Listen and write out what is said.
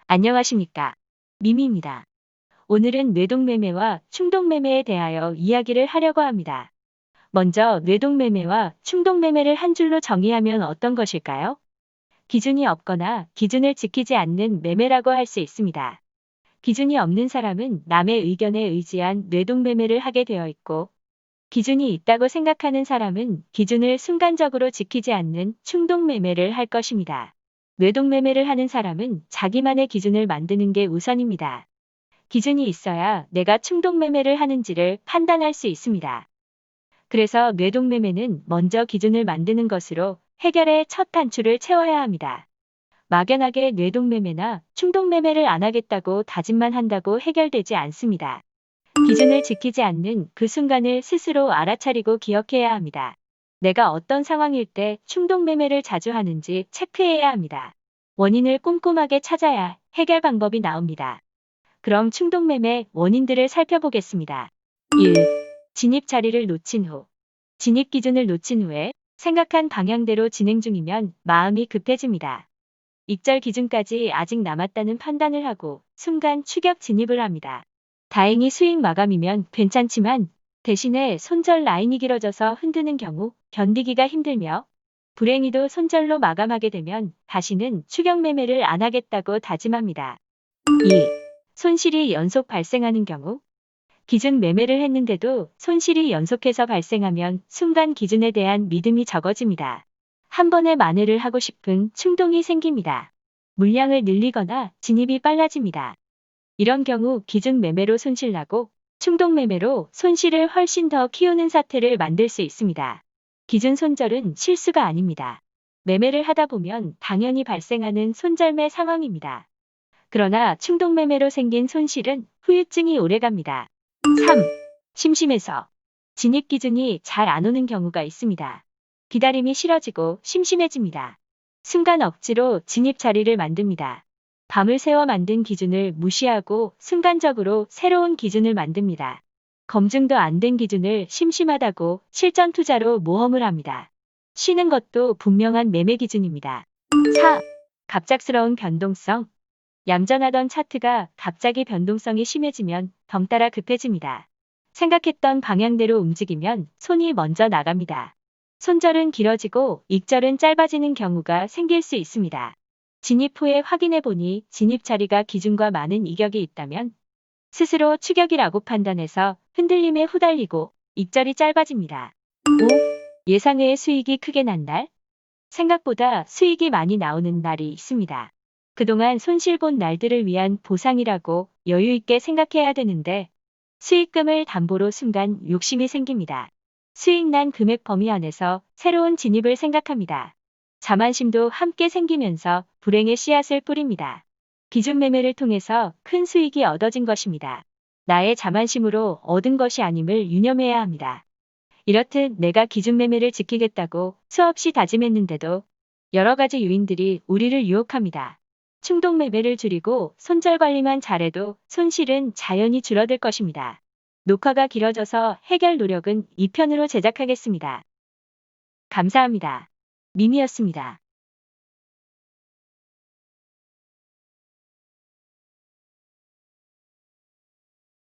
안녕하십니까. 미미입니다. 오늘은 뇌동매매와 충동매매에 대하여 이야기를 하려고 합니다. 먼저 뇌동매매와 충동매매를 한 줄로 정의하면 어떤 것일까요? 기준이 없거나 기준을 지키지 않는 매매라고 할 수 있습니다. 기준이 없는 사람은 남의 의견에 의지한 뇌동매매를 하게 되어 있고, 기준이 있다고 생각하는 사람은 기준을 순간적으로 지키지 않는 충동매매를 할 것입니다. 뇌동매매를 하는 사람은 자기만의 기준을 만드는 게 우선입니다. 기준이 있어야 내가 충동매매를 하는지를 판단할 수 있습니다. 그래서 뇌동매매는 먼저 기준을 만드는 것으로 해결의 첫 단추를 채워야 합니다. 막연하게 뇌동매매나 충동매매를 안 하겠다고 다짐만 한다고 해결되지 않습니다. 기준을 지키지 않는 그 순간을 스스로 알아차리고 기억해야 합니다. 내가 어떤 상황일 때 충동매매를 자주 하는지 체크해야 합니다. 원인을 꼼꼼하게 찾아야 해결 방법이 나옵니다. 그럼 충동매매 원인들을 살펴보겠습니다. 1. 진입 자리를 놓친 후. 진입 기준을 놓친 후에 생각한 방향대로 진행 중이면 마음이 급해집니다. 익절 기준까지 아직 남았다는 판단을 하고 순간 추격 진입을 합니다. 다행히 수익 마감이면 괜찮지만 대신에 손절 라인이 길어져서 흔드는 경우 견디기가 힘들며, 불행히도 손절로 마감하게 되면 다시는 추격 매매를 안 하겠다고 다짐합니다. 2. 손실이 연속 발생하는 경우. 기준 매매를 했는데도 손실이 연속해서 발생하면 순간 기준에 대한 믿음이 적어집니다. 한 번에 만회를 하고 싶은 충동이 생깁니다. 물량을 늘리거나 진입이 빨라집니다. 이런 경우 기준 매매로 손실나고 충동 매매로 손실을 훨씬 더 키우는 사태를 만들 수 있습니다. 기준 손절은 실수가 아닙니다. 매매를 하다 보면 당연히 발생하는 손절매 상황입니다. 그러나 충동 매매로 생긴 손실은 후유증이 오래갑니다. 3. 심심해서 진입 기준이 잘 안 오는 경우가 있습니다. 기다림이 싫어지고 심심해집니다. 순간 억지로 진입 자리를 만듭니다. 밤을 새워 만든 기준을 무시하고 순간적으로 새로운 기준을 만듭니다. 검증도 안 된 기준을 심심하다고 실전 투자로 모험을 합니다. 쉬는 것도 분명한 매매 기준입니다. 4. 갑작스러운 변동성. 얌전하던 차트가 갑자기 변동성이 심해지면 덩따라 급해집니다. 생각했던 방향대로 움직이면 손이 먼저 나갑니다. 손절은 길어지고 익절은 짧아지는 경우가 생길 수 있습니다. 진입 후에 확인해 보니 진입 자리가 기준과 많은 이격이 있다면 스스로 추격이라고 판단해서 흔들림에 후달리고 익절이 짧아집니다. 5. 예상외의 수익이 크게 난 날. 생각보다 수익이 많이 나오는 날이 있습니다. 그동안 손실 본 날들을 위한 보상이라고 여유 있게 생각해야 되는데 수익금을 담보로 순간 욕심이 생깁니다. 수익 난 금액 범위 안에서 새로운 진입을 생각합니다. 자만심도 함께 생기면서 불행의 씨앗을 뿌립니다. 기준 매매를 통해서 큰 수익이 얻어진 것입니다. 나의 자만심으로 얻은 것이 아님을 유념해야 합니다. 이렇듯 내가 기준 매매를 지키겠다고 수없이 다짐했는데도 여러 가지 요인들이 우리를 유혹합니다. 충동 매매를 줄이고 손절 관리만 잘해도 손실은 자연히 줄어들 것입니다. 녹화가 길어져서 해결 노력은 2편으로 제작하겠습니다. 감사합니다. 미미였습니다.